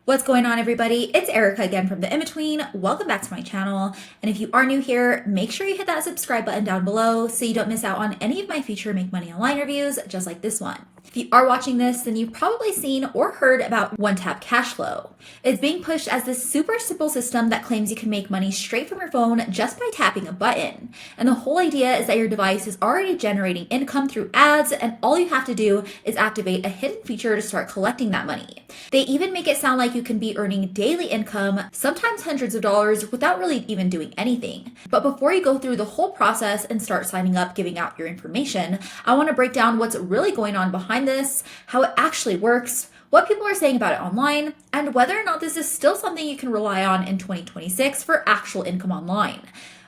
What's going on, everybody? It's Erica again from The In-Between. Welcome back to my channel. And if you are new here, make sure you hit that subscribe button down below so you don't miss out on any of my future Make Money Online reviews, just like this one. If you are watching this, then you've probably seen or heard about OneTap Cash Flow. It's being pushed as this super simple system that claims you can make money straight from your phone just by tapping a button. And the whole idea is that your device is already generating income through ads, and all you have to do is activate a hidden feature to start collecting that money. They even make it sound like you can be earning daily income, sometimes hundreds of dollars, without really even doing anything. But before you go through the whole process and start signing up, giving out your information, I want to break down what's really going on behind this, how it actually works, what people are saying about it online, and whether or not this is still something you can rely on in 2026 for actual income online.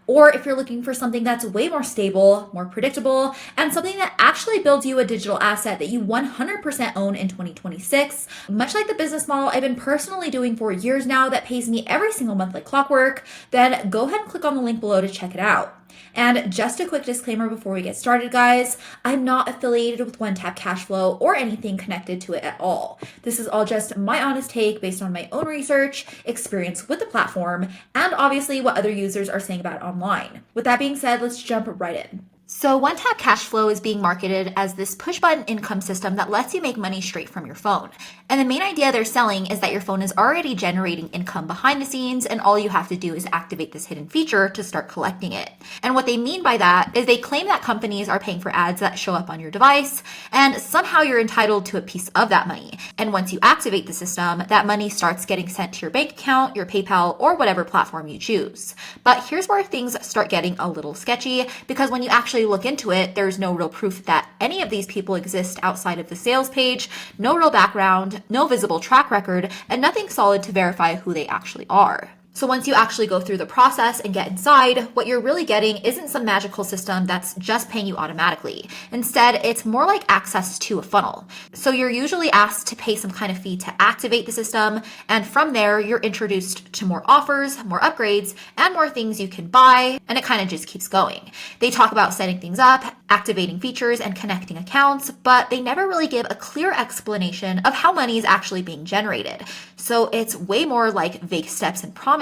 Or if you're looking for something that's way more stable, more predictable, and something that actually builds you a digital asset that you 100% own in 2026, much like the business model I've been personally doing for years now that pays me every single month like clockwork, then go ahead and click on the link below to check it out. And just a quick disclaimer before we get started, guys, I'm not affiliated with OneTap Cash Flow or anything connected to it at all. This is all just my honest take based on my own research, experience with the platform, and obviously what other users are saying about it online. With that being said, let's jump right in. So OneTap Cash Flow is being marketed as this push-button income system that lets you make money straight from your phone. And the main idea they're selling is that your phone is already generating income behind the scenes, and all you have to do is activate this hidden feature to start collecting it. And what they mean by that is they claim that companies are paying for ads that show up on your device, and somehow you're entitled to a piece of that money. And once you activate the system, that money starts getting sent to your bank account, your PayPal, or whatever platform you choose. But here's where things start getting a little sketchy, because when you actually look into it, there's no real proof that any of these people exist outside of the sales page, no real background, no visible track record, and nothing solid to verify who they actually are. So once you actually go through the process and get inside, what you're really getting isn't some magical system that's just paying you automatically. Instead, it's more like access to a funnel. So you're usually asked to pay some kind of fee to activate the system, and from there, you're introduced to more offers, more upgrades, and more things you can buy, and it kind of just keeps going. They talk about setting things up, activating features, and connecting accounts, but they never really give a clear explanation of how money is actually being generated. So it's way more like vague steps and promises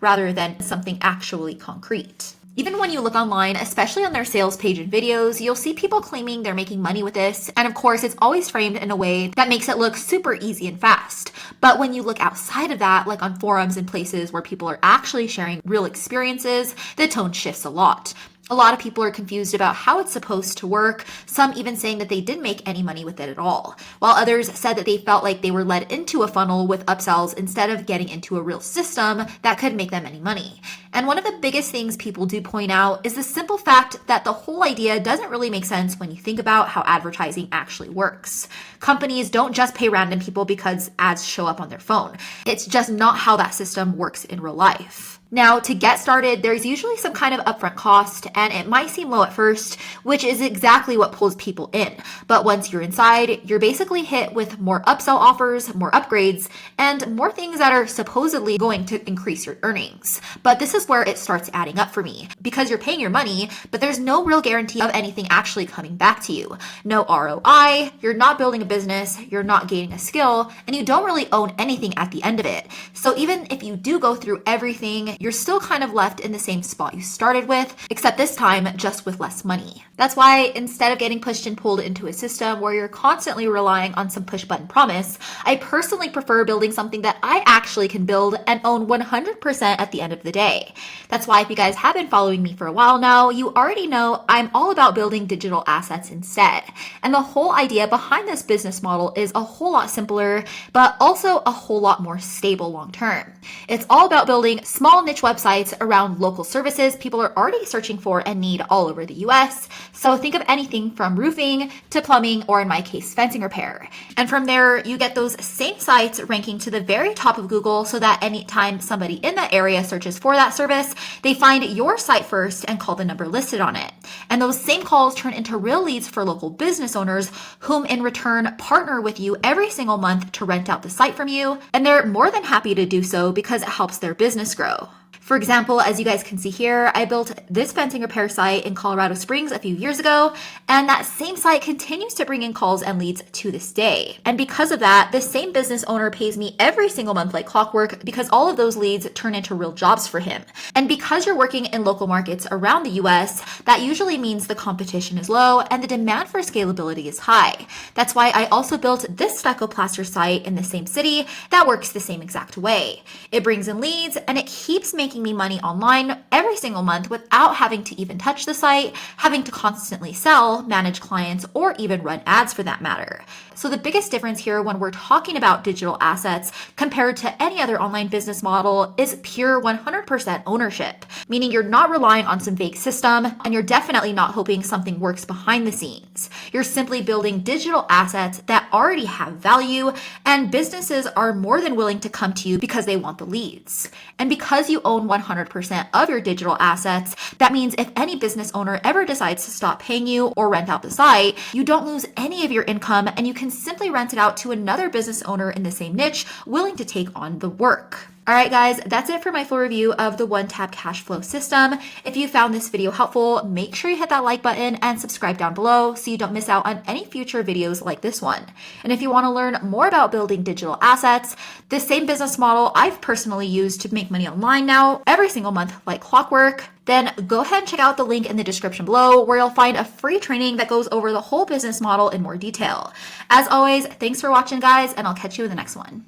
rather than something actually concrete. Even when you look online, especially on their sales page and videos, you'll see people claiming they're making money with this. And of course, it's always framed in a way that makes it look super easy and fast. But when you look outside of that, like on forums and places where people are actually sharing real experiences, the tone shifts a lot. A lot of people are confused about how it's supposed to work, some even saying that they didn't make any money with it at all, while others said that they felt like they were led into a funnel with upsells instead of getting into a real system that could make them any money. And one of the biggest things people do point out is the simple fact that the whole idea doesn't really make sense when you think about how advertising actually works. Companies don't just pay random people because ads show up on their phone. It's just not how that system works in real life. Now, to get started, there's usually some kind of upfront cost, and it might seem low at first, which is exactly what pulls people in. But once you're inside, you're basically hit with more upsell offers, more upgrades, and more things that are supposedly going to increase your earnings. But this is where it starts adding up for me, because you're paying your money, but there's no real guarantee of anything actually coming back to you. No ROI, you're not building a business, you're not gaining a skill, and you don't really own anything at the end of it. So even if you do go through everything, you're still kind of left in the same spot you started with, except this time just with less money. That's why instead of getting pushed and pulled into a system where you're constantly relying on some push button promise, I personally prefer building something that I actually can build and own 100% at the end of the day. That's why if you guys have been following me for a while now, you already know I'm all about building digital assets instead. And the whole idea behind this business model is a whole lot simpler, but also a whole lot more stable long term. It's all about building small niche websites around local services people are already searching for and need all over the US. So think of anything from roofing to plumbing, or in my case, fencing repair. And from there, you get those same sites ranking to the very top of Google so that anytime somebody in that area searches for that service, they find your site first and call the number listed on it. And those same calls turn into real leads for local business owners, whom in return partner with you every single month to rent out the site from you. And they're more than happy to do so because it helps their business grow. For example, as you guys can see here, I built this fencing repair site in Colorado Springs a few years ago, and that same site continues to bring in calls and leads to this day. And because of that, the same business owner pays me every single month like clockwork because all of those leads turn into real jobs for him. And because you're working in local markets around the US, that usually means the competition is low and the demand for scalability is high. That's why I also built this stucco plaster site in the same city that works the same exact way. It brings in leads and it keeps making me money online every single month without having to even touch the site, having to constantly sell, manage clients, or even run ads for that matter. So the biggest difference here when we're talking about digital assets compared to any other online business model is pure 100% ownership, meaning you're not relying on some vague system and you're definitely not hoping something works behind the scenes. You're simply building digital assets that already have value, and businesses are more than willing to come to you because they want the leads. And because you own 100% of your digital assets, that means if any business owner ever decides to stop paying you or rent out the site, you don't lose any of your income and you can simply rent it out to another business owner in the same niche willing to take on the work. All right, guys, that's it for my full review of the OneTap Cash Flow system. If you found this video helpful, make sure you hit that like button and subscribe down below so you don't miss out on any future videos like this one. And if you want to learn more about building digital assets, the same business model I've personally used to make money online now every single month like clockwork, then go ahead and check out the link in the description below where you'll find a free training that goes over the whole business model in more detail. As always, thanks for watching, guys, and I'll catch you in the next one.